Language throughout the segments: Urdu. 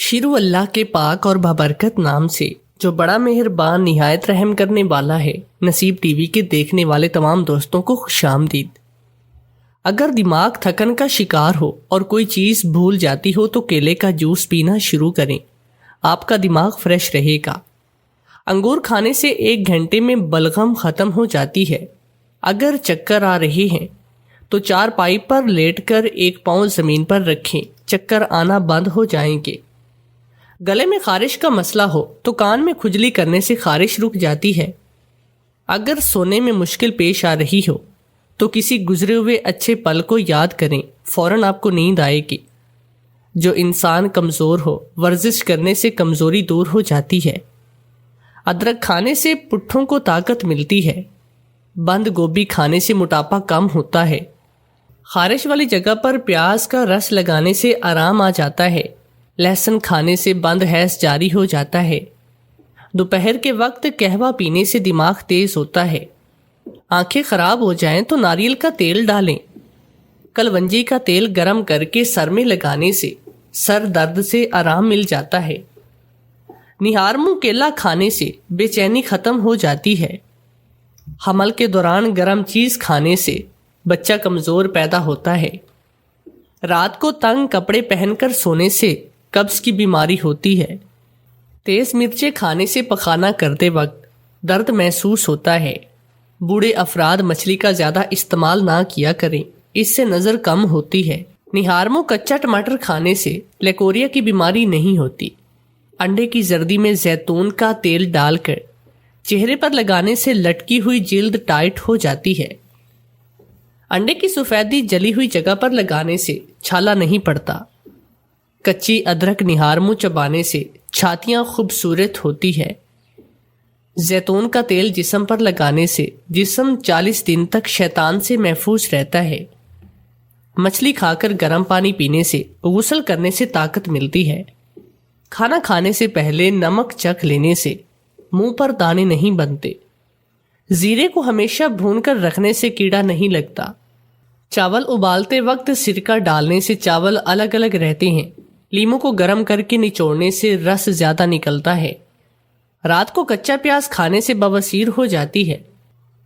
شروع اللہ کے پاک اور بابرکت نام سے جو بڑا مہربان نہایت رحم کرنے والا ہے۔ نصیب ٹی وی کے دیکھنے والے تمام دوستوں کو خوش آمدید۔ اگر دماغ تھکن کا شکار ہو اور کوئی چیز بھول جاتی ہو تو کیلے کا جوس پینا شروع کریں، آپ کا دماغ فریش رہے گا۔ انگور کھانے سے 1 گھنٹے میں بلغم ختم ہو جاتی ہے۔ اگر چکر آ رہے ہیں تو 4 پائی پر لیٹ کر 1 پاؤں زمین پر رکھیں، چکر آنا بند ہو جائیں گے۔ گلے میں خارش کا مسئلہ ہو تو کان میں کھجلی کرنے سے خارش رک جاتی ہے۔ اگر سونے میں مشکل پیش آ رہی ہو تو کسی گزرے ہوئے اچھے پل کو یاد کریں، فوراً آپ کو نیند آئے گی۔ جو انسان کمزور ہو، ورزش کرنے سے کمزوری دور ہو جاتی ہے۔ ادرک کھانے سے پٹھوں کو طاقت ملتی ہے۔ بند گوبھی کھانے سے موٹاپا کم ہوتا ہے۔ خارش والی جگہ پر پیاز کا رس لگانے سے آرام آ جاتا ہے۔ لہسن کھانے سے بند حیض جاری ہو جاتا ہے۔ دوپہر کے وقت قہوہ پینے سے دماغ تیز ہوتا ہے۔ آنکھیں خراب ہو جائیں تو ناریل کا تیل ڈالیں۔ کلونجی کا تیل گرم کر کے سر میں لگانے سے سر درد سے آرام مل جاتا ہے۔ نہار منہ کیلا کھانے سے بے چینی ختم ہو جاتی ہے۔ حمل کے دوران گرم چیز کھانے سے بچہ کمزور پیدا ہوتا ہے۔ رات کو تنگ کپڑے پہن کر سونے سے قبض کی بیماری ہوتی ہے۔ تیز مرچیں کھانے سے پخانہ کرتے وقت درد محسوس ہوتا ہے۔ بوڑھے افراد مچھلی کا زیادہ استعمال نہ کیا کریں، اس سے نظر کم ہوتی ہے۔ نہار منہ کچا ٹماٹر کھانے سے لیکوریا کی بیماری نہیں ہوتی۔ انڈے کی زردی میں زیتون کا تیل ڈال کر چہرے پر لگانے سے لٹکی ہوئی جلد ٹائٹ ہو جاتی ہے۔ انڈے کی سفیدی جلی ہوئی جگہ پر لگانے سے چھالا نہیں پڑتا۔ کچی ادرک نہار منہ چبانے سے چھاتیاں خوبصورت ہوتی ہے۔ زیتون کا تیل جسم پر لگانے سے جسم 40 دن تک شیطان سے محفوظ رہتا ہے۔ مچھلی کھا کر گرم پانی پینے سے غسل کرنے سے طاقت ملتی ہے۔ کھانا کھانے سے پہلے نمک چکھ لینے سے منہ پر دانے نہیں بنتے۔ زیرے کو ہمیشہ بھون کر رکھنے سے کیڑا نہیں لگتا۔ چاول ابالتے وقت سرکہ ڈالنے سے چاول الگ الگ رہتے ہیں۔ لیموں کو گرم کر کے نچوڑنے سے رس زیادہ نکلتا ہے۔ رات کو کچا پیاز کھانے سے بواسیر ہو جاتی ہے۔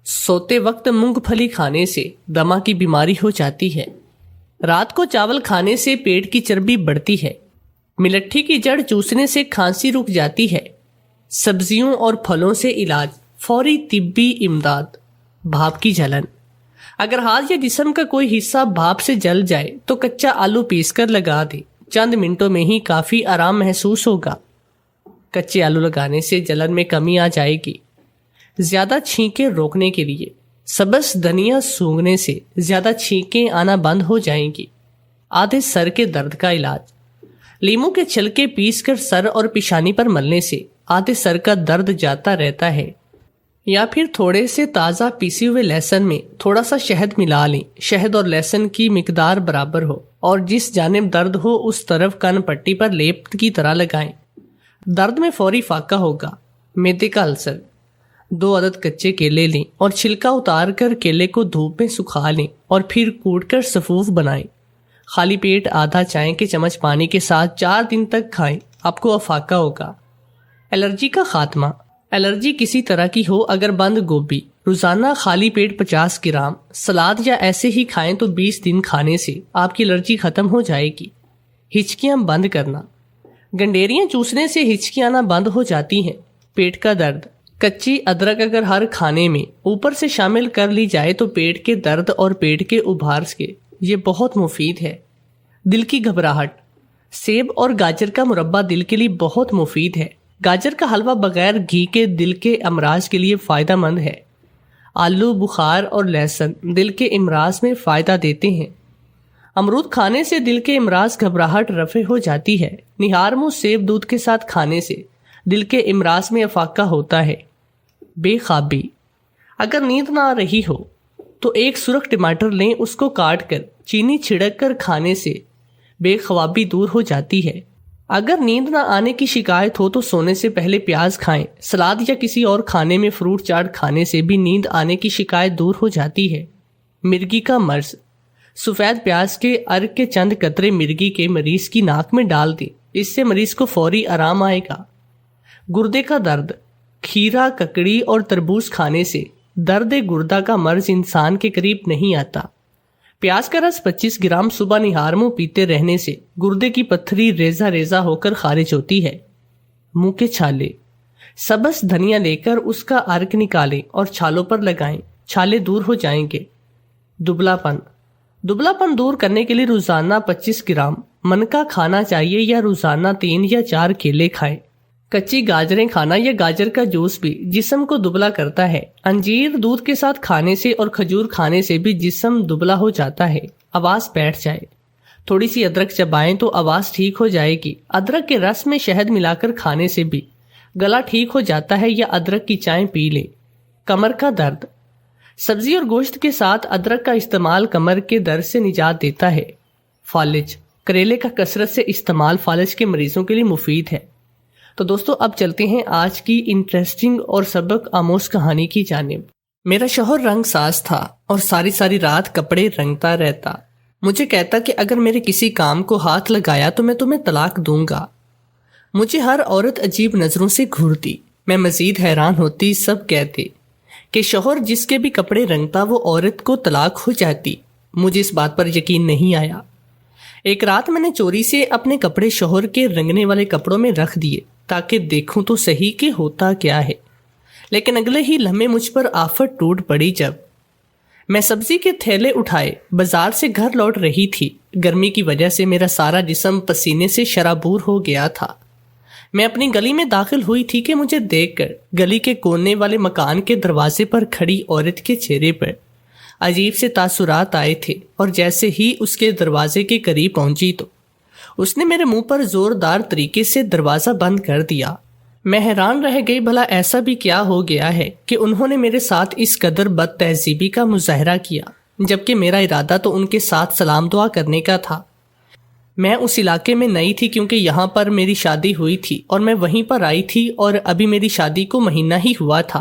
سوتے وقت مونگ پھلی کھانے سے دمہ کی بیماری ہو جاتی ہے۔ رات کو چاول کھانے سے پیٹ کی چربی بڑھتی ہے۔ ملٹھی کی جڑ چوسنے سے کھانسی رک جاتی ہے۔ سبزیوں اور پھلوں سے علاج، فوری طبی امداد۔ بھاپ کی جلن، اگر ہاتھ یا جسم کا کوئی حصہ بھاپ سے جل جائے تو کچا آلو پیس کر لگا دیں، چند منٹوں میں ہی کافی آرام محسوس ہوگا۔ کچے آلو لگانے سے جلن میں کمی آ جائے گی۔ زیادہ چھینکیں روکنے کے لیے سبز دھنیا سونگھنے سے زیادہ چھینکیں آنا بند ہو جائیں گی۔ آدھے سر کے درد کا علاج، لیموں کے چھلکے پیس کر سر اور پیشانی پر ملنے سے آدھے سر کا درد جاتا رہتا ہے۔ یا پھر تھوڑے سے تازہ پیسے ہوئے لہسن میں تھوڑا سا شہد ملا لیں۔ شہد اور لہسن کی مقدار برابر ہو اور جس جانب درد ہو اس طرف کن پٹی پر لیپ کی طرح لگائیں۔ درد میں فوری فاقہ ہوگا۔ معدے کا السر، 2 عدد کچے کیلے لیں اور چھلکا اتار کر کیلے کو دھوپ میں سکھا لیں اور پھر کوٹ کر سفوف بنائیں۔ خالی پیٹ آدھا چائے کے چمچ پانی کے ساتھ 4 دن تک کھائیں، آپ کو افاقہ ہوگا۔ الرجی کا خاتمہ، الرجی کسی طرح کی ہو، اگر بند گوبھی روزانہ خالی پیٹ 50 گرام سلاد یا ایسے ہی کھائیں تو 20 دن کھانے سے آپ کی الرجی ختم ہو جائے گی۔ ہچکیاں بند کرنا، گنڈیریاں چوسنے سے ہچکیاں آنا بند ہو جاتی ہیں۔ پیٹ کا درد، کچی ادرک اگر ہر کھانے میں اوپر سے شامل کر لی جائے تو پیٹ کے درد اور پیٹ کے ابھار کے یہ بہت مفید ہے۔ دل کی گھبراہٹ، سیب اور گاجر کا مربع دل کے لیے بہت مفید ہے۔ گاجر کا حلوہ بغیر گھی کے دل کے امراض کے لیے فائدہ مند ہے۔ آلو بخار اور لہسن دل کے امراض میں فائدہ دیتے ہیں۔ امرود کھانے سے دل کے امراض گھبراہٹ رفع ہو جاتی ہے۔ نہار منہ سیب دودھ کے ساتھ کھانے سے دل کے امراض میں افاقہ ہوتا ہے۔ بے خوابی، اگر نیند نہ آ رہی ہو تو 1 سرخ ٹماٹر لیں، اس کو کاٹ کر چینی چھڑک کر کھانے سے بے خوابی دور ہو جاتی ہے۔ اگر نیند نہ آنے کی شکایت ہو تو سونے سے پہلے پیاز کھائیں۔ سلاد یا کسی اور کھانے میں فروٹ چاٹ کھانے سے بھی نیند آنے کی شکایت دور ہو جاتی ہے۔ مرگی کا مرض، سفید پیاز کے ارک کے چند قطرے مرگی کے مریض کی ناک میں ڈال دیں، اس سے مریض کو فوری آرام آئے گا۔ گردے کا درد، کھیرا، ککڑی اور تربوز کھانے سے درد گردہ کا مرض انسان کے قریب نہیں آتا۔ پیاز کا رس 25 گرام صبح نہار منہ پیتے رہنے سے گردے کی پتھری ریزہ ریزہ ہو کر خارج ہوتی ہے۔ منہ کے چھالے، سبز دھنیا لے کر اس کا ارک نکالیں اور چھالوں پر لگائیں، چھالے دور ہو جائیں گے۔ دبلا پن دور کرنے کے لیے روزانہ 25 گرام منکا کھانا چاہیے یا روزانہ 3 یا 4 کیلے کھائیں۔ کچی گاجریں کھانا یا گاجر کا جوس بھی جسم کو دبلا کرتا ہے۔ انجیر دودھ کے ساتھ کھانے سے اور کھجور کھانے سے بھی جسم دبلا ہو جاتا ہے۔ آواز بیٹھ جائے، تھوڑی سی ادرک چبائیں تو آواز ٹھیک ہو جائے گی۔ ادرک کے رس میں شہد ملا کر کھانے سے بھی گلا ٹھیک ہو جاتا ہے یا ادرک کی چائے پی لیں۔ کمر کا درد، سبزی اور گوشت کے ساتھ ادرک کا استعمال کمر کے درد سے نجات دیتا ہے۔ فالج، کریلے کا کثرت سے استعمال فالج کے مریضوں کے لیے مفید ہے۔ تو دوستو اب چلتے ہیں آج کی انٹرسٹنگ اور سبق آموز کہانی کی جانب۔ میرا شوہر رنگ ساز تھا اور ساری رات کپڑے رنگتا رہتا۔ مجھے کہتا کہ اگر میرے کسی کام کو ہاتھ لگایا تو میں تمہیں طلاق دوں گا۔ مجھے ہر عورت عجیب نظروں سے گھورتی۔ میں مزید حیران ہوتی، سب کہتے کہ شوہر جس کے بھی کپڑے رنگتا وہ عورت کو طلاق ہو جاتی۔ مجھے اس بات پر یقین نہیں آیا۔ ایک رات میں نے چوری سے اپنے کپڑے شوہر کے رنگنے والے کپڑوں میں رکھ دیے تاکہ دیکھوں تو صحیح کہ ہوتا کیا ہے، لیکن اگلے ہی لمحے مجھ پر آفت ٹوٹ پڑی جب میں سبزی کے تھیلے اٹھائے بازار سے گھر لوٹ رہی تھی۔ گرمی کی وجہ سے میرا سارا جسم پسینے سے شرابور ہو گیا تھا۔ میں اپنی گلی میں داخل ہوئی تھی کہ مجھے دیکھ کر گلی کے کونے والے مکان کے دروازے پر کھڑی عورت کے چہرے پر عجیب سے تاثرات آئے تھے، اور جیسے ہی اس کے دروازے کے قریب پہنچی تو اس نے میرے منہ پر زوردار طریقے سے دروازہ بند کر دیا۔ میں حیران رہ گئی، بھلا ایسا بھی کیا ہو گیا ہے کہ انہوں نے میرے ساتھ اس قدر بد تہذیبی کا مظاہرہ کیا، جبکہ میرا ارادہ تو ان کے ساتھ سلام دعا کرنے کا تھا۔ میں اس علاقے میں نئی تھی کیونکہ یہاں پر میری شادی ہوئی تھی اور میں وہیں پر آئی تھی، اور ابھی میری شادی کو مہینہ ہی ہوا تھا۔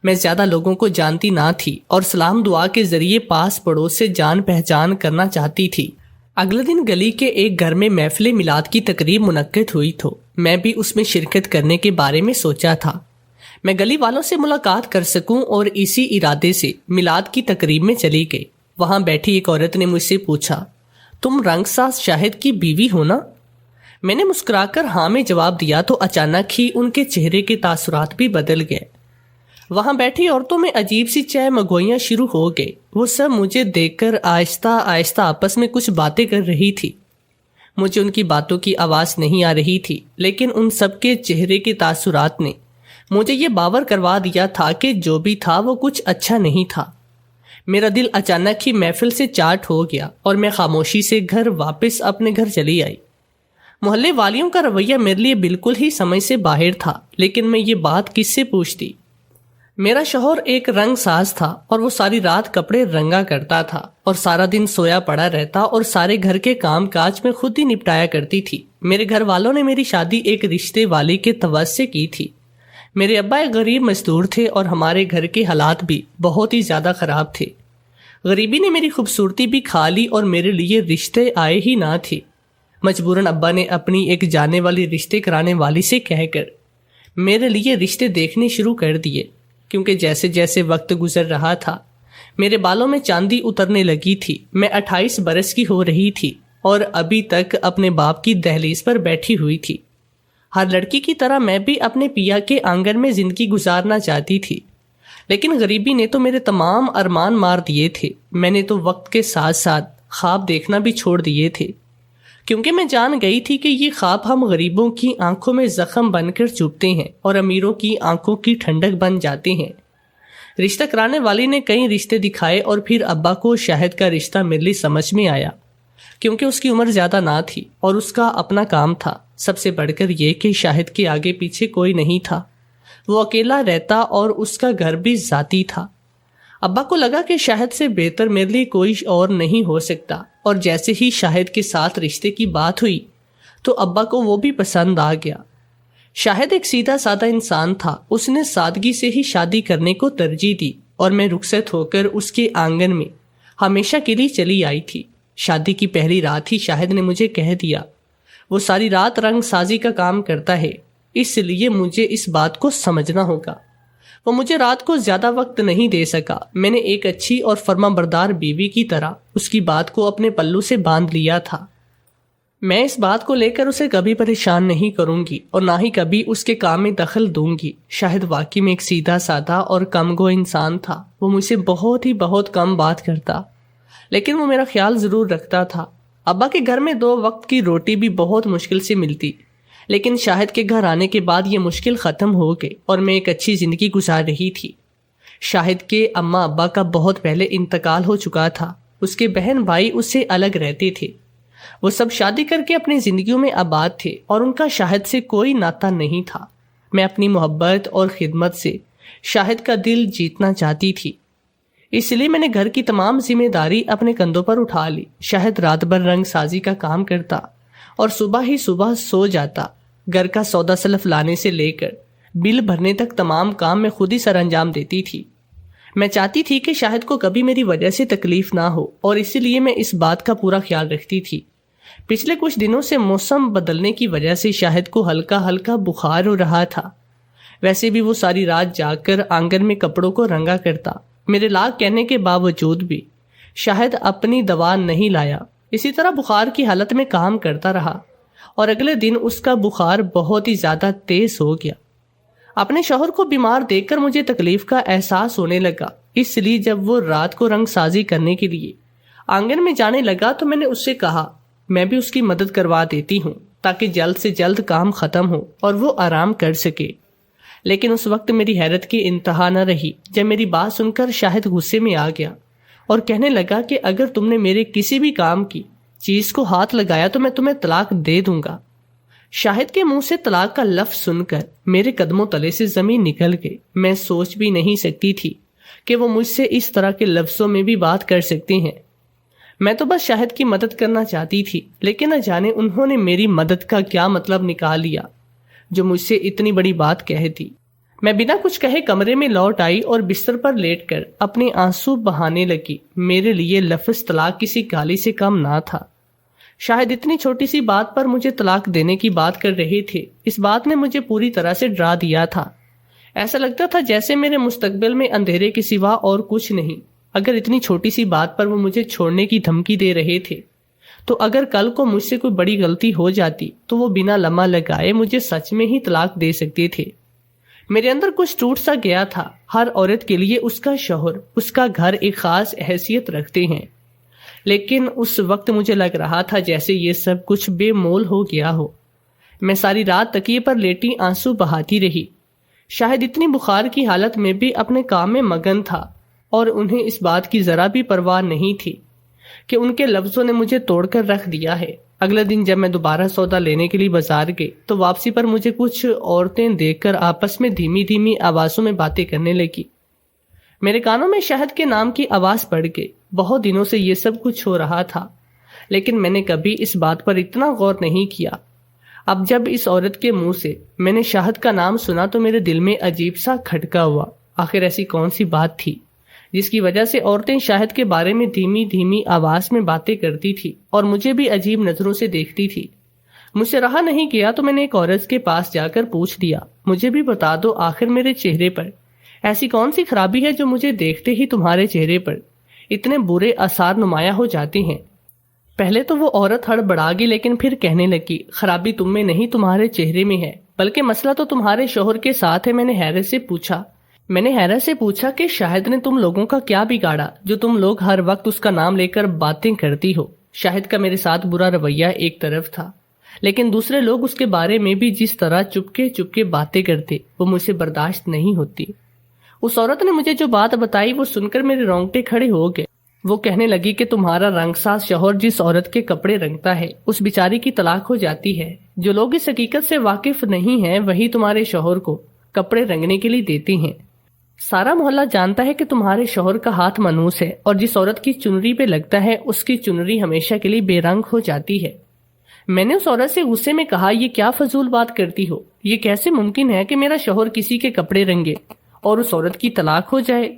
میں زیادہ لوگوں کو جانتی نہ تھی اور سلام دعا کے ذریعے پاس پڑوس سے جان پہچان کرنا چاہتی تھی۔ اگلے دن گلی کے ایک گھر میں محفل میلاد کی تقریب منعقد ہوئی تو میں بھی اس میں شرکت کرنے کے بارے میں سوچا تھا۔ میں گلی والوں سے ملاقات کر سکوں اور اسی ارادے سے میلاد کی تقریب میں چلی گئی۔ وہاں بیٹھی ایک عورت نے مجھ سے پوچھا، تم رنگ ساز شاہد کی بیوی ہو نا؟ میں نے مسکرا کر ہاں میں جواب دیا تو اچانک ہی ان کے چہرے کے تاثرات بھی بدل گئے۔ وہاں بیٹھی عورتوں میں عجیب سی چہ مگوئیاں شروع ہو گئی۔ وہ سب مجھے دیکھ کر آہستہ آہستہ آپس میں کچھ باتیں کر رہی تھی۔ مجھے ان کی باتوں کی آواز نہیں آ رہی تھی، لیکن ان سب کے چہرے کے تاثرات نے مجھے یہ باور کروا دیا تھا کہ جو بھی تھا وہ کچھ اچھا نہیں تھا۔ میرا دل اچانک ہی محفل سے چاٹ ہو گیا اور میں خاموشی سے گھر واپس اپنے گھر چلی آئی۔ محلے والیوں کا رویہ میرے لیے بالکل ہی سمجھ سے باہر تھا، لیکن میں یہ بات کس سے پوچھتی؟ میرا شوہر ایک رنگ ساز تھا اور وہ ساری رات کپڑے رنگا کرتا تھا اور سارا دن سویا پڑا رہتا اور سارے گھر کے کام کاج میں خود ہی نپٹایا کرتی تھی۔ میرے گھر والوں نے میری شادی ایک رشتے والے کے توسط سے کی تھی۔ میرے ابا ایک غریب مزدور تھے اور ہمارے گھر کے حالات بھی بہت ہی زیادہ خراب تھے۔ غریبی نے میری خوبصورتی بھی کھا لی اور میرے لیے رشتے آئے ہی نہ تھے۔ مجبوراً ابا نے اپنی ایک جانے والی رشتے کرانے والی سے کہہ کر میرے لیے رشتے دیکھنے شروع کر دیے، کیونکہ جیسے جیسے وقت گزر رہا تھا میرے بالوں میں چاندی اترنے لگی تھی۔ میں 28 برس کی ہو رہی تھی اور ابھی تک اپنے باپ کی دہلیز پر بیٹھی ہوئی تھی۔ ہر لڑکی کی طرح میں بھی اپنے پیا کے آنگن میں زندگی گزارنا چاہتی تھی، لیکن غریبی نے تو میرے تمام ارمان مار دیے تھے۔ میں نے تو وقت کے ساتھ ساتھ خواب دیکھنا بھی چھوڑ دیے تھے، کیونکہ میں جان گئی تھی کہ یہ خواب ہم غریبوں کی آنکھوں میں زخم بن کر چبھتے ہیں اور امیروں کی آنکھوں کی ٹھنڈک بن جاتے ہیں۔ رشتہ کرانے والی نے کئی رشتے دکھائے اور پھر ابا کو شاہد کا رشتہ میرے لیے سمجھ میں آیا، کیونکہ اس کی عمر زیادہ نہ تھی اور اس کا اپنا کام تھا۔ سب سے بڑھ کر یہ کہ شاہد کے آگے پیچھے کوئی نہیں تھا، وہ اکیلا رہتا اور اس کا گھر بھی ذاتی تھا۔ ابا کو لگا کہ شاہد سے بہتر میرے لیے کوئی اور نہیں ہو سکتا، اور جیسے ہی شاہد کے ساتھ رشتے کی بات ہوئی تو ابا کو وہ بھی پسند آ گیا۔ شاہد ایک سیدھا سادہ انسان تھا، اس نے سادگی سے ہی شادی کرنے کو ترجیح دی اور میں رخصت ہو کر اس کے آنگن میں ہمیشہ کے لیے چلی آئی تھی۔ شادی کی پہلی رات ہی شاہد نے مجھے کہہ دیا، وہ ساری رات رنگ سازی کا کام کرتا ہے، اس لیے مجھے اس بات کو سمجھنا ہوگا۔ وہ مجھے رات کو زیادہ وقت نہیں دے سکا۔ میں نے ایک اچھی اور فرما بردار بیوی کی طرح اس کی بات کو اپنے پلو سے باندھ لیا تھا۔ میں اس بات کو لے کر اسے کبھی پریشان نہیں کروں گی اور نہ ہی کبھی اس کے کام میں دخل دوں گی۔ شاہد واقعی میں ایک سیدھا سادہ اور کم گو انسان تھا۔ وہ مجھ سے بہت کم بات کرتا، لیکن وہ میرا خیال ضرور رکھتا تھا۔ ابا کے گھر میں 2 وقت کی روٹی بھی بہت مشکل سے ملتی، لیکن شاہد کے گھر آنے کے بعد یہ مشکل ختم ہو گئی اور میں ایک اچھی زندگی گزار رہی تھی۔ شاہد کے اماں ابا کا بہت پہلے انتقال ہو چکا تھا۔ اس کے بہن بھائی اس سے الگ رہتے تھے۔ وہ سب شادی کر کے اپنی زندگیوں میں آباد تھے اور ان کا شاہد سے کوئی ناتا نہیں تھا۔ میں اپنی محبت اور خدمت سے شاہد کا دل جیتنا چاہتی تھی، اس لیے میں نے گھر کی تمام ذمہ داری اپنے کندھوں پر اٹھا لی۔ شاہد رات بھر رنگ سازی کا کام کرتا اور صبح ہی صبح سو جاتا۔ گھر کا سودا سلف لانے سے لے کر بل بھرنے تک تمام کام میں خود ہی سر انجام دیتی تھی۔ میں چاہتی تھی کہ شاہد کو کبھی میری وجہ سے تکلیف نہ ہو اور اسی لیے میں اس بات کا پورا خیال رکھتی تھی۔ پچھلے کچھ دنوں سے موسم بدلنے کی وجہ سے شاہد کو ہلکا بخار ہو رہا تھا۔ ویسے بھی وہ ساری رات جاگ کر آنگن میں کپڑوں کو رنگا کرتا۔ میرے لاکھ کہنے کے باوجود بھی شاہد اپنی دوا نہیں لایا۔ اسی طرح بخار کی حالت میں کام کرتا رہا اور اگلے دن اس کا بخار بہت ہی زیادہ تیز ہو گیا۔ اپنے شوہر کو بیمار دیکھ کر مجھے تکلیف کا احساس ہونے لگا، اس لیے جب وہ رات کو رنگ سازی کرنے کے لیے آنگن میں جانے لگا تو میں نے اس سے کہا میں بھی اس کی مدد کروا دیتی ہوں تاکہ جلد سے جلد کام ختم ہو اور وہ آرام کر سکے۔ لیکن اس وقت میری حیرت کی انتہا نہ رہی جب میری بات سن کر شاہد غصے میں آ گیا اور کہنے لگا کہ اگر تم نے میرے کسی بھی کام کی چیز کو ہاتھ لگایا تو میں تمہیں طلاق دے دوں گا۔ شاہد کے منہ سے طلاق کا لفظ سن کر میرے قدموں تلے سے زمین نکل گئی۔ میں سوچ بھی نہیں سکتی تھی کہ وہ مجھ سے اس طرح کے لفظوں میں بھی بات کر سکتے ہیں۔ میں تو بس شاہد کی مدد کرنا چاہتی تھی، لیکن نہ جانے انہوں نے میری مدد کا کیا مطلب نکال لیا جو مجھ سے اتنی بڑی بات کہہ دی۔ میں بنا کچھ کہے کمرے میں لوٹ آئی اور بستر پر لیٹ کر اپنے آنسو بہانے لگی۔ میرے لیے لفظ طلاق کسی گالی سے کم نہ تھا۔ شاہد اتنی چھوٹی سی بات پر مجھے طلاق دینے کی بات کر رہے تھے۔ اس بات نے مجھے پوری طرح سے ڈرا دیا تھا۔ ایسا لگتا تھا جیسے میرے مستقبل میں اندھیرے کے سوا اور کچھ نہیں۔ اگر اتنی چھوٹی سی بات پر وہ مجھے چھوڑنے کی دھمکی دے رہے تھے تو اگر کل کو مجھ سے کوئی بڑی غلطی ہو جاتی تو وہ بنا لمحہ لگائے مجھے سچ میں ہی طلاق دے سکتے تھے۔ میرے اندر کچھ ٹوٹ سا گیا تھا۔ ہر عورت کے لیے اس کا شوہر، اس کا گھر ایک خاص حیثیت رکھتے ہیں، لیکن اس وقت مجھے لگ رہا تھا جیسے یہ سب کچھ بے مول ہو گیا ہو۔ میں ساری رات تکیے پر لیٹی آنسو بہاتی رہی۔ شاہد اتنی بخار کی حالت میں بھی اپنے کام میں مگن تھا اور انہیں اس بات کی ذرا بھی پرواہ نہیں تھی کہ ان کے لفظوں نے مجھے توڑ کر رکھ دیا ہے۔ اگلے دن جب میں دوبارہ سودا لینے کے لیے بازار گئی تو واپسی پر مجھے کچھ عورتیں دیکھ کر آپس میں دھیمی آوازوں میں باتیں کرنے لگی۔ میرے کانوں میں شاہد کے نام کی آواز پڑ گئی۔ بہت دنوں سے یہ سب کچھ ہو رہا تھا، لیکن میں نے کبھی اس بات پر اتنا غور نہیں کیا۔ اب جب اس عورت کے منہ سے میں نے شاہد کا نام سنا تو میرے دل میں عجیب سا کھٹکا ہوا۔ آخر ایسی کون سی بات تھی جس کی وجہ سے عورتیں شاہد کے بارے میں دھیمی آواز میں باتیں کرتی تھی اور مجھے بھی عجیب نظروں سے دیکھتی تھی؟ مجھ سے رہا نہیں گیا تو میں نے ایک عورت کے پاس جا کر پوچھ دیا، مجھے بھی بتا دو آخر میرے چہرے پر ایسی کون سی خرابی ہے جو مجھے دیکھتے ہی تمہارے چہرے پر اتنے برے آثار نمایاں ہو جاتے ہیں؟ پہلے تو وہ عورت ہڑبڑا گئی، لیکن پھر کہنے لگی، خرابی تم میں نہیں تمہارے چہرے میں ہے، بلکہ مسئلہ تو تمہارے شوہر کے ساتھ ہے۔ میں نے حیرت سے پوچھا کہ شاہد نے تم لوگوں کا کیا بگاڑا جو تم لوگ ہر وقت اس کا نام لے کر باتیں کرتی ہو؟ شاہد کا میرے ساتھ برا رویہ ایک طرف تھا، لیکن دوسرے لوگ اس کے بارے میں بھی جس طرح چپکے باتیں کرتے وہ مجھ سے برداشت نہیں ہوتی۔ اس عورت نے مجھے جو بات بتائی وہ سن کر میرے رونگٹے کھڑے ہو گئے۔ وہ کہنے لگی کہ تمہارا رنگ ساز شوہر جس عورت کے کپڑے رنگتا ہے اس بیچاری کی طلاق ہو جاتی ہے۔ جو لوگ اس حقیقت سے واقف نہیں ہیں وہی تمہارے شوہر کو کپڑے رنگنے کے لیے دیتے ہیں۔ سارا محلہ جانتا ہے کہ تمہارے شوہر کا ہاتھ منحوس ہے اور جس عورت کی چنری پہ لگتا ہے اس کی چنری ہمیشہ کے لیے بے رنگ ہو جاتی ہے۔ میں نے اس عورت سے غصے میں کہا، یہ کیا فضول بات کرتی ہو؟ یہ کیسے ممکن ہے کہ میرا شوہر کسی کے کپڑے رنگے اور اس عورت کی طلاق ہو جائے؟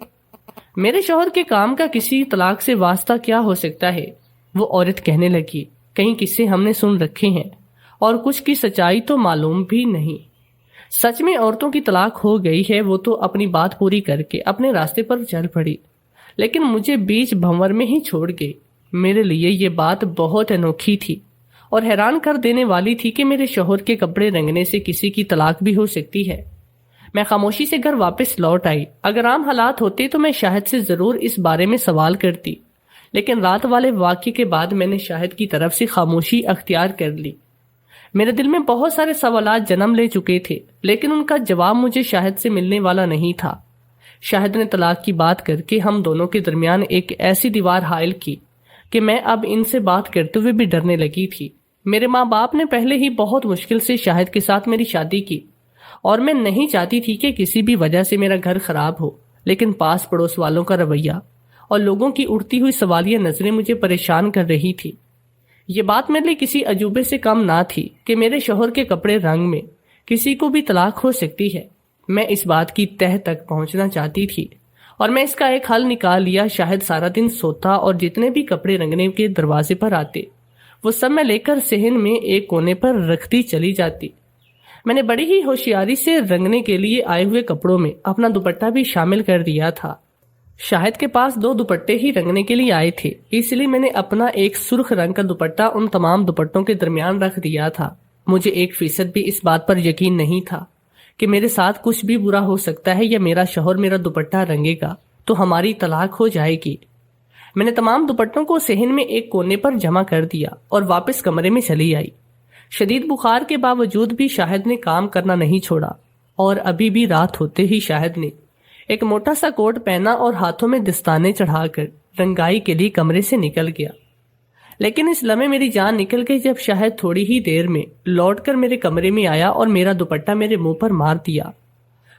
میرے شوہر کے کام کا کسی طلاق سے واسطہ کیا ہو سکتا ہے؟ وہ عورت کہنے لگی، کئی قصے ہم نے سن رکھے ہیں اور کچھ کی سچائی تو معلوم بھی نہیں۔ سچ میں عورتوں کی طلاق ہو گئی ہے، وہ تو اپنی بات پوری کر کے اپنے راستے پر چل پڑی، لیکن مجھے بیچ بھنور میں ہی چھوڑ گئی۔ میرے لیے یہ بات بہت انوکھی تھی اور حیران کر دینے والی تھی کہ میرے شوہر کے کپڑے رنگنے سے کسی کی طلاق بھی ہو سکتی ہے۔ میں خاموشی سے گھر واپس لوٹ آئی۔ اگر عام حالات ہوتے تو میں شاہد سے ضرور اس بارے میں سوال کرتی، لیکن رات والے واقعے کے بعد میں نے شاہد کی طرف سے خاموشی اختیار کر لی۔ میرے دل میں بہت سارے سوالات جنم لے چکے تھے، لیکن ان کا جواب مجھے شاہد سے ملنے والا نہیں تھا۔ شاہد نے طلاق کی بات کر کے ہم دونوں کے درمیان ایک ایسی دیوار حائل کی کہ میں اب ان سے بات کرتے ہوئے بھی ڈرنے لگی تھی۔ میرے ماں باپ نے پہلے ہی بہت مشکل سے شاہد کے ساتھ میری شادی کی، اور میں نہیں چاہتی تھی کہ کسی بھی وجہ سے میرا گھر خراب ہو، لیکن پاس پڑوس والوں کا رویہ اور لوگوں کی اڑتی ہوئی سوالیہ نظریں مجھے پریشان کر رہی تھی۔ یہ بات میرے لیے کسی عجوبے سے کم نہ تھی کہ میرے شوہر کے کپڑے رنگ میں کسی کو بھی طلاق ہو سکتی ہے۔ میں اس بات کی تہ تک پہنچنا چاہتی تھی اور میں اس کا ایک حل نکال لیا۔ شاہد سارا دن سوتا اور جتنے بھی کپڑے رنگنے کے دروازے پر آتے وہ سب میں لے کر صحن میں ایک کونے پر رکھتی چلی جاتی۔ میں نے بڑی ہی ہوشیاری سے رنگنے کے لیے آئے ہوئے کپڑوں میں اپنا دوپٹہ بھی شامل کر دیا تھا۔ شاہد کے پاس 2 دوپٹے ہی رنگنے کے لیے آئے تھے، اس لیے میں نے اپنا ایک سرخ رنگ کا دوپٹہ ان تمام دوپٹوں کے درمیان رکھ دیا تھا۔ مجھے 1% بھی اس بات پر یقین نہیں تھا کہ میرے ساتھ کچھ بھی برا ہو سکتا ہے یا میرا شوہر میرا دوپٹہ رنگے گا تو ہماری طلاق ہو جائے گی۔ میں نے تمام دوپٹوں کو صحن میں ایک کونے پر جمع کر دیا اور واپس کمرے میں چلی آئی۔ شدید بخار کے باوجود بھی شاہد نے کام کرنا نہیں چھوڑا، اور ابھی بھی رات ہوتے ہی شاہد نے ایک موٹا سا کوٹ پہنا اور ہاتھوں میں دستانے چڑھا کر رنگائی کے لیے کمرے سے نکل گیا۔ لیکن اس لمحے میری جان نکل گئی جب شاہد تھوڑی ہی دیر میں لوٹ کر میرے کمرے میں آیا اور میرا دوپٹہ میرے منہ پر مار دیا۔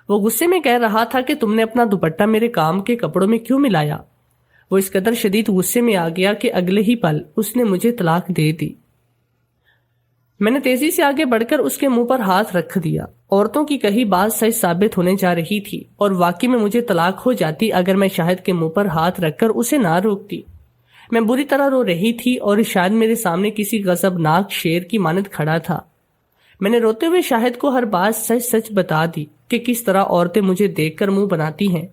وہ غصے میں کہہ رہا تھا کہ تم نے اپنا دوپٹہ میرے کام کے کپڑوں میں کیوں ملایا؟ وہ اس قدر شدید غصے میں آ گیا کہ اگلے ہی پل اس نے مجھے طلاق دے دی۔ میں نے تیزی سے آگے بڑھ کر اس کے منہ پر ہاتھ رکھ دیا۔ عورتوں کی کہی بات سچ ثابت ہونے جا رہی تھی، اور واقعی میں مجھے طلاق ہو جاتی اگر میں شاہد کے منہ پر ہاتھ رکھ کر اسے نہ روکتی۔ میں بری طرح رو رہی تھی اور شاید میرے سامنے کسی غضبناک شیر کی مانند کھڑا تھا۔ میں نے روتے ہوئے شاہد کو ہر بات سچ سچ بتا دی کہ کس طرح عورتیں مجھے دیکھ کر منہ بناتی ہیں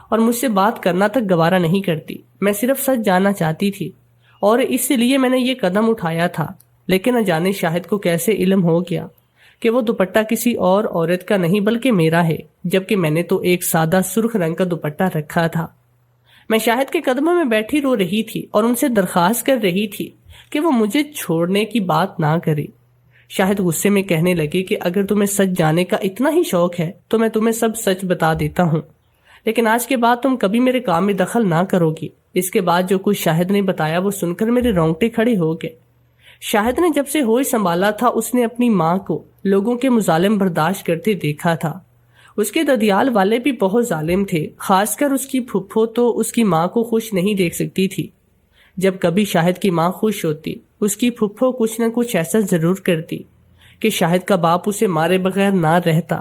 اور مجھ سے بات کرنا تک گوارا نہیں کرتی۔ میں صرف سچ جاننا چاہتی تھی اور اس لیے میں نے یہ قدم اٹھایا تھا، لیکن نہ جانے شاہد کو کیسے علم ہو گیا کہ وہ دوپٹہ کسی اور عورت کا نہیں بلکہ میرا ہے، جبکہ میں نے تو ایک سادہ سرخ رنگ کا دوپٹہ رکھا تھا۔ میں شاہد کے قدموں میں بیٹھی رو رہی تھی اور ان سے درخواست کر رہی تھی کہ وہ مجھے چھوڑنے کی بات نہ کرے۔ شاہد غصے میں کہنے لگے کہ اگر تمہیں سچ جاننے کا اتنا ہی شوق ہے تو میں تمہیں سب سچ بتا دیتا ہوں، لیکن آج کے بعد تم کبھی میرے کام میں دخل نہ کرو گی۔ اس کے بعد جو کچھ شاہد نے بتایا وہ سن کر میرے رونگٹے کھڑے ہو گئے۔ شاہد نے جب سے ہوش سنبھالا تھا اس نے اپنی ماں کو لوگوں کے مظالم برداشت کرتے دیکھا تھا۔ اس کے ددیال والے بھی بہت ظالم تھے، خاص کر اس کی پھپھو تو اس کی ماں کو خوش نہیں دیکھ سکتی تھی۔ جب کبھی شاہد کی ماں خوش ہوتی اس کی پھپھو کچھ نہ کچھ ایسا ضرور کرتی کہ شاہد کا باپ اسے مارے بغیر نہ رہتا۔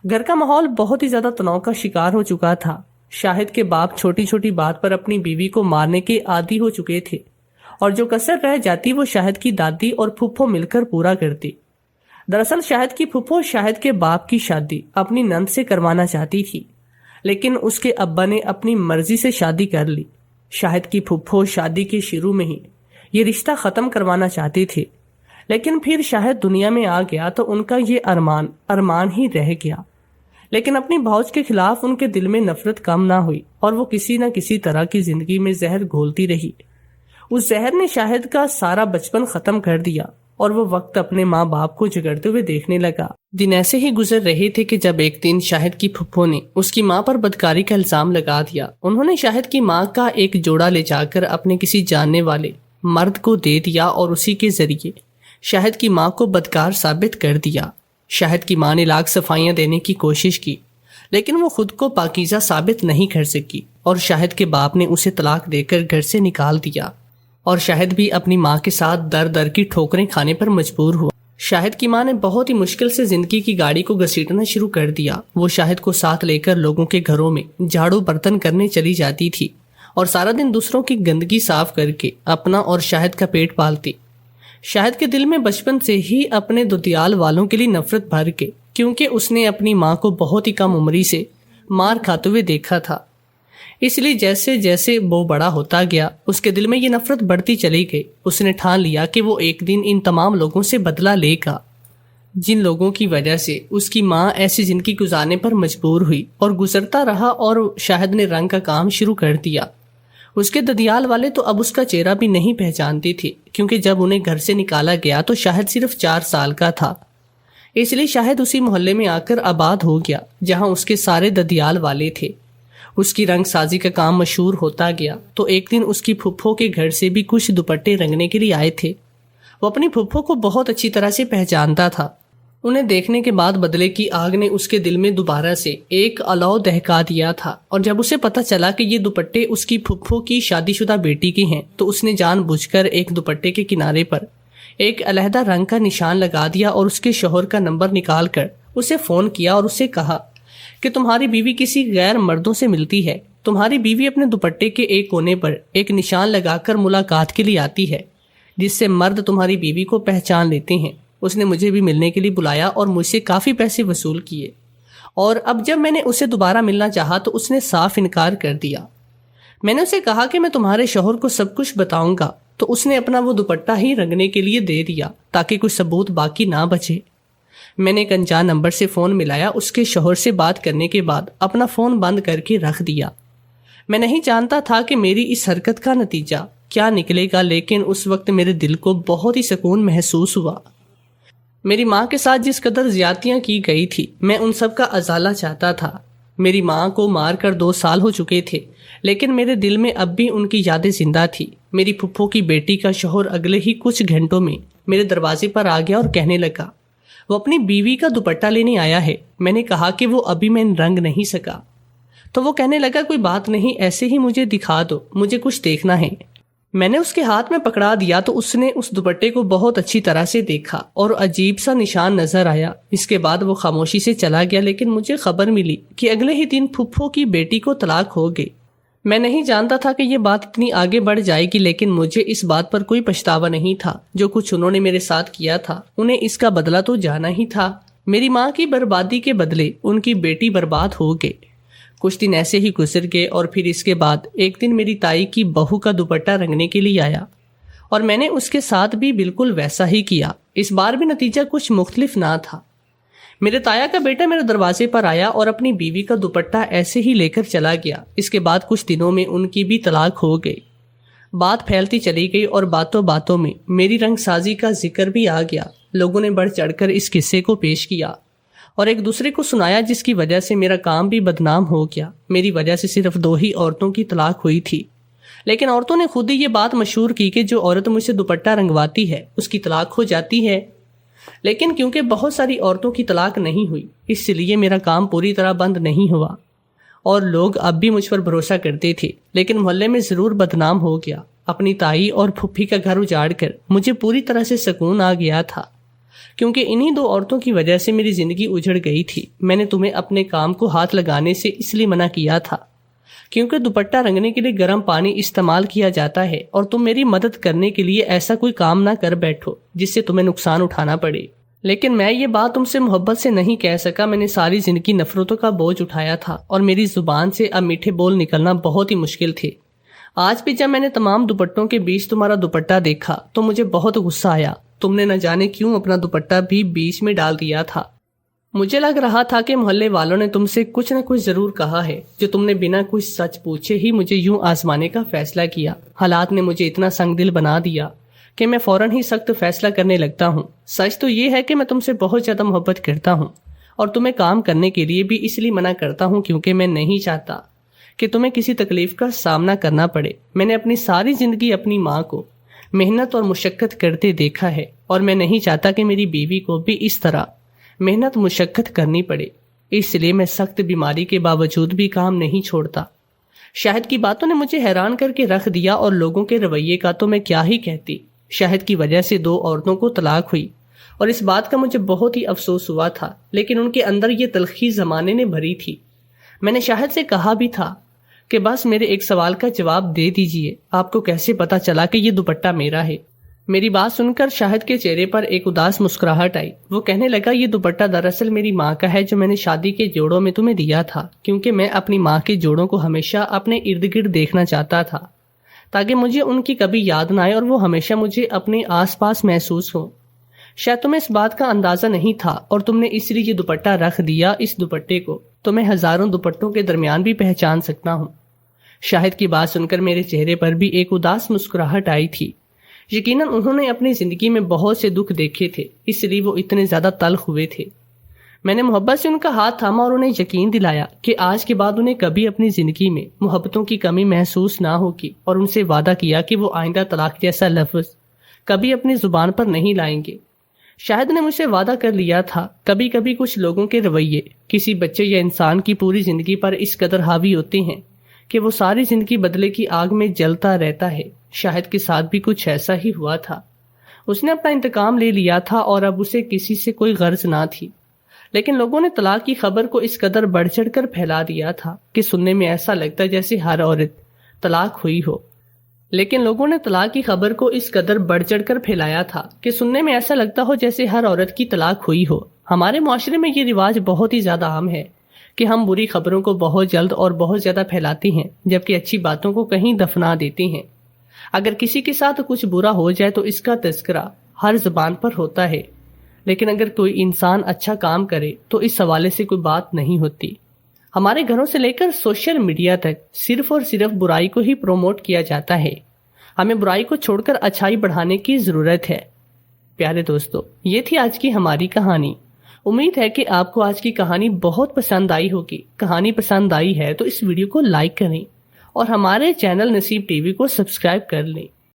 گھر کا ماحول بہت ہی زیادہ تناؤ کا شکار ہو چکا تھا۔ شاہد کے باپ چھوٹی چھوٹی بات پر اپنی بیوی کو مارنے کے عادی ہو چکے تھے، اور جو کسر رہ جاتی وہ شاہد کی دادی اور پھپھو مل کر پورا کرتی۔ دراصل شاہد کی پھپھو شاہد کے باپ کی شادی اپنی نند سے کروانا چاہتی تھی، لیکن اس کے ابا نے اپنی مرضی سے شادی کر لی۔ شاہد کی پھپھو شادی کے شروع میں ہی یہ رشتہ ختم کروانا چاہتے تھے، لیکن پھر شاہد دنیا میں آ گیا تو ان کا یہ ارمان ہی رہ گیا۔ لیکن اپنی بھوج کے خلاف ان کے دل میں نفرت کم نہ ہوئی، اور وہ کسی نہ کسی طرح کی زندگی میں زہر گھولتی رہی۔ اس زہر نے شاہد کا سارا بچپن ختم کر دیا، اور وہ وقت اپنے ماں باپ کو جگڑتے ہوئے دیکھنے لگا۔ دن ایسے ہی گزر رہے تھے کہ جب ایک دن شاہد کی پھپھو نے اس کی ماں پر بدکاری کا الزام لگا دیا۔ انہوں نے شاہد کی ماں کا ایک جوڑا لے جا کر اپنے کسی جاننے والے مرد کو دے دیا اور اسی کے ذریعے شاہد کی ماں کو بدکار ثابت کر دیا۔ شاہد کی ماں نے لاکھ صفائیاں دینے کی کوشش کی، لیکن وہ خود کو پاکیزہ ثابت نہیں کر سکی، اور شاہد کے باپ نے اسے طلاق دے کر گھر سے نکال دیا، اور شاہد بھی اپنی ماں کے ساتھ در در کی ٹھوکریں کھانے پر مجبور ہوا۔ شاہد کی ماں نے بہت ہی مشکل سے زندگی کی گاڑی کو گھسیٹنا شروع کر دیا۔ وہ شاہد کو ساتھ لے کر لوگوں کے گھروں میں جھاڑو برتن کرنے چلی جاتی تھی، اور سارا دن دوسروں کی گندگی صاف کر کے اپنا اور شاہد کا پیٹ پالتی۔ شاہد کے دل میں بچپن سے ہی اپنے ددیال والوں کے لیے نفرت بھر کے، کیونکہ اس نے اپنی ماں کو بہت ہی کم عمری سے مار کھاتے ہوئے دیکھا تھا، اس لیے جیسے جیسے وہ بڑا ہوتا گیا اس کے دل میں یہ نفرت بڑھتی چلی گئی۔ اس نے ٹھان لیا کہ وہ ایک دن ان تمام لوگوں سے بدلہ لے گا جن لوگوں کی وجہ سے اس کی ماں ایسی زندگی گزارنے پر مجبور ہوئی، اور گزرتا رہا اور شاہد نے رنگ کا کام شروع کر دیا۔ اس کے ددیال والے تو اب اس کا چہرہ بھی نہیں پہچانتے تھے، کیونکہ جب انہیں گھر سے نکالا گیا تو شاہد صرف 4 سال کا تھا، اس لیے شاہد اسی محلے میں آ کر آباد ہو گیا جہاں اس کے سارے ددیال والے تھے۔ اس کی رنگ سازی کا کام مشہور ہوتا گیا تو ایک دن اس کی پھپھو کے گھر سے بھی کچھ دوپٹے رنگنے کے لیے آئے تھے۔ وہ اپنی پھپھو کو بہت اچھی طرح سے پہچانتا تھا۔ انہیں دیکھنے کے بعد بدلے کی آگ نے اس کے دل میں دوبارہ سے ایک الو دہکا دیا تھا، اور جب اسے پتا چلا کہ یہ دوپٹے اس کی پھپھو کی شادی شدہ بیٹی کی ہیں تو اس نے جان بوجھ کر ایک دوپٹے کے کنارے پر ایک علیحدہ رنگ کا نشان لگا دیا اور اس کے شوہر کا نمبر نکال کر اسے فون کیا اور اسے کہا کہ تمہاری بیوی کسی غیر مردوں سے ملتی ہے، تمہاری بیوی اپنے دوپٹے کے ایک کونے پر ایک نشان لگا کر ملاقات کے لیے آتی ہے جس سے مرد تمہاری بیوی کو پہچان لیتے ہیں۔ اس نے مجھے بھی ملنے کے لیے بلایا اور مجھ سے کافی پیسے وصول کیے، اور اب جب میں نے اسے دوبارہ ملنا چاہا تو اس نے صاف انکار کر دیا۔ میں نے اسے کہا کہ میں تمہارے شوہر کو سب کچھ بتاؤں گا، تو اس نے اپنا وہ دوپٹہ ہی رنگنے کے لیے دے دیا تاکہ کوئی ثبوت باقی نہ بچے۔ میں نے ایک انجان نمبر سے فون ملایا، اس کے شوہر سے بات کرنے کے بعد اپنا فون بند کر کے رکھ دیا۔ میں نہیں جانتا تھا کہ میری اس حرکت کا نتیجہ کیا نکلے گا، لیکن اس وقت میرے دل کو بہت ہی سکون محسوس ہوا۔ میری ماں کے ساتھ جس قدر زیادتیاں کی گئی تھی میں ان سب کا ازالہ چاہتا تھا۔ میری ماں کو مار کر 2 سال ہو چکے تھے، لیکن میرے دل میں اب بھی ان کی یادیں زندہ تھی۔ میری پھپھو کی بیٹی کا شوہر اگلے ہی کچھ گھنٹوں میں میرے دروازے پر آ گیا اور کہنے لگا وہ اپنی بیوی کا دوپٹہ لینے آیا ہے۔ میں نے کہا کہ وہ ابھی میں رنگ نہیں سکا، تو وہ کہنے لگا کوئی بات نہیں، ایسے ہی مجھے دکھا دو، مجھے کچھ دیکھنا ہے۔ میں نے اس کے ہاتھ میں پکڑا دیا تو اس نے اس دوپٹے کو بہت اچھی طرح سے دیکھا اور عجیب سا نشان نظر آیا۔ اس کے بعد وہ خاموشی سے چلا گیا، لیکن مجھے خبر ملی کہ اگلے ہی دن پھپھو کی بیٹی کو طلاق ہو گئی۔ میں نہیں جانتا تھا کہ یہ بات اتنی آگے بڑھ جائے گی، لیکن مجھے اس بات پر کوئی پچھتاوا نہیں تھا۔ جو کچھ انہوں نے میرے ساتھ کیا تھا انہیں اس کا بدلہ تو جانا ہی تھا۔ میری ماں کی بربادی کے بدلے ان کی بیٹی برباد ہو گئی۔ کچھ دن ایسے ہی گزر گئے اور پھر اس کے بعد ایک دن میری تائی کی بہو کا دوپٹہ رنگنے کے لیے آیا، اور میں نے اس کے ساتھ بھی بالکل ویسا ہی کیا۔ اس بار بھی نتیجہ کچھ مختلف نہ تھا۔ میرے تایا کا بیٹا میرے دروازے پر آیا اور اپنی بیوی کا دوپٹہ ایسے ہی لے کر چلا گیا۔ اس کے بعد کچھ دنوں میں ان کی بھی طلاق ہو گئی۔ بات پھیلتی چلی گئی اور باتوں باتوں میں میری رنگ سازی کا ذکر بھی آ گیا۔ لوگوں نے بڑھ چڑھ کر اس قصے کو پیش کیا اور ایک دوسرے کو سنایا، جس کی وجہ سے میرا کام بھی بدنام ہو گیا۔ میری وجہ سے صرف 2 ہی عورتوں کی طلاق ہوئی تھی، لیکن عورتوں نے خود ہی یہ بات مشہور کی کہ جو عورت مجھ سے دوپٹہ رنگواتی ہے اس کی طلاق ہو جاتی ہے۔ لیکن کیونکہ بہت ساری عورتوں کی طلاق نہیں ہوئی، اس لیے میرا کام پوری طرح بند نہیں ہوا، اور لوگ اب بھی مجھ پر بھروسہ کرتے تھے، لیکن محلے میں ضرور بدنام ہو گیا۔ اپنی تائی اور پھپھی کا گھر اجاڑ کر مجھے پوری طرح سے سکون آ گیا تھا، کیونکہ انہی 2 عورتوں کی وجہ سے میری زندگی اجڑ گئی تھی۔ میں نے تمہیں اپنے کام کو ہاتھ لگانے سے اس لیے منع کیا تھا کیونکہ دوپٹہ رنگنے کے لیے گرم پانی استعمال کیا جاتا ہے، اور تم میری مدد کرنے کے لیے ایسا کوئی کام نہ کر بیٹھو جس سے تمہیں نقصان اٹھانا پڑے۔ لیکن میں یہ بات تم سے محبت سے نہیں کہہ سکا۔ میں نے ساری زندگی نفرتوں کا بوجھ اٹھایا تھا، اور میری زبان سے اب میٹھے بول نکلنا بہت ہی مشکل تھے۔ آج بھی جب میں نے تمام دوپٹوں کے بیچ تمہارا دوپٹہ دیکھا تو مجھے بہت غصہ آیا۔ تم نے نہ جانے کیوں اپنا دوپٹہ بھی بیچ میں ڈال دیا تھا۔ مجھے لگ رہا تھا کہ محلے والوں نے تم سے کچھ نہ کچھ ضرور کہا ہے، جو تم نے بنا کچھ سچ پوچھے ہی مجھے یوں آزمانے کا فیصلہ کیا۔ حالات نے مجھے اتنا سنگ دل بنا دیا کہ میں فوراً ہی سخت فیصلہ کرنے لگتا ہوں۔ سچ تو یہ ہے کہ میں تم سے بہت زیادہ محبت کرتا ہوں، اور تمہیں کام کرنے کے لیے بھی اس لیے منع کرتا ہوں کیونکہ میں نہیں چاہتا کہ تمہیں کسی تکلیف کا سامنا کرنا پڑے۔ میں نے اپنی ساری زندگی اپنی ماں کو محنت اور مشقت کرتے دیکھا ہے، اور میں نہیں چاہتا کہ میری بیوی کو بھی اس طرح محنت مشقت کرنی پڑے، اس لیے میں سخت بیماری کے باوجود بھی کام نہیں چھوڑتا۔ شاہد کی باتوں نے مجھے حیران کر کے رکھ دیا، اور لوگوں کے رویے کا تو میں کیا ہی کہتی۔ شاہد کی وجہ سے 2 عورتوں کو طلاق ہوئی، اور اس بات کا مجھے بہت ہی افسوس ہوا تھا، لیکن ان کے اندر یہ تلخی زمانے نے بھری تھی۔ میں نے شاہد سے کہا بھی تھا کہ بس میرے ایک سوال کا جواب دے دیجئے، آپ کو کیسے پتا چلا کہ یہ دوپٹہ میرا ہے؟ میری بات سن کر شاہد کے چہرے پر ایک اداس مسکراہٹ آئی. وہ کہنے لگا یہ دوپٹہ دراصل میری ماں کا ہے جو میں نے شادی کے جوڑوں میں تمہیں دیا تھا، کیونکہ میں اپنی ماں کے جوڑوں کو ہمیشہ اپنے ارد گرد دیکھنا چاہتا تھا تاکہ مجھے ان کی کبھی یاد نہ آئے اور وہ ہمیشہ مجھے اپنے آس پاس محسوس ہوں. شاید تمہیں اس بات کا اندازہ نہیں تھا اور تم نے اس لیے یہ دوپٹہ رکھ دیا. اس دوپٹے کو تو میں ہزاروں دوپٹوں کے درمیان بھی پہچان سکتا ہوں. شاہد کی بات سن کر میرے چہرے پر بھی ایک اداس مسکراہٹ آئی تھی. یقیناً انہوں نے اپنی زندگی میں بہت سے دکھ دیکھے تھے، اس لیے وہ اتنے زیادہ تلخ ہوئے تھے. میں نے محبت سے ان کا ہاتھ تھاما اور انہیں یقین دلایا کہ آج کے بعد انہیں کبھی اپنی زندگی میں محبتوں کی کمی محسوس نہ ہوگی، اور ان سے وعدہ کیا کہ وہ آئندہ طلاق جیسا لفظ کبھی اپنی زبان پر نہیں لائیں گے. شاہد نے مجھ سے وعدہ کر لیا تھا کبھی کبھی کچھ لوگوں کے رویے کسی بچے یا انسان کی پوری زندگی پر اس قدر حاوی ہوتے ہیں کہ وہ ساری زندگی بدلے کی آگ میں جلتا رہتا ہے. شاہد کے ساتھ بھی کچھ ایسا ہی ہوا تھا. اس نے اپنا انتقام لے لیا تھا اور اب اسے کسی سے کوئی غرض نہ تھی. لیکن لوگوں نے طلاق کی خبر کو اس قدر بڑھ چڑھ کر پھیلا دیا تھا کہ سننے میں ایسا لگتا جیسے ہر عورت طلاق ہوئی ہو. لیکن لوگوں نے طلاق کی خبر کو اس قدر بڑھ چڑھ کر پھیلایا تھا کہ سننے میں ایسا لگتا ہو جیسے ہر عورت کی طلاق ہوئی ہو. ہمارے معاشرے میں یہ رواج بہت ہی زیادہ عام ہے کہ ہم بری خبروں کو بہت جلد اور بہت زیادہ پھیلاتے ہیں، جبکہ اچھی باتوں کو کہیں دفنا دیتے ہیں. اگر کسی کے ساتھ کچھ برا ہو جائے تو اس کا تذکرہ ہر زبان پر ہوتا ہے، لیکن اگر کوئی انسان اچھا کام کرے تو اس حوالے سے کوئی بات نہیں ہوتی. ہمارے گھروں سے لے کر سوشل میڈیا تک صرف اور صرف برائی کو ہی پروموٹ کیا جاتا ہے. ہمیں برائی کو چھوڑ کر اچھائی بڑھانے کی ضرورت ہے. پیارے دوستو، یہ تھی آج کی ہماری کہانی. امید ہے کہ آپ کو آج کی کہانی بہت پسند آئی ہوگی. کہانی پسند آئی ہے تو اس ویڈیو کو لائک کریں اور ہمارے چینل نصیب ٹی وی کو سبسکرائب کر لیں.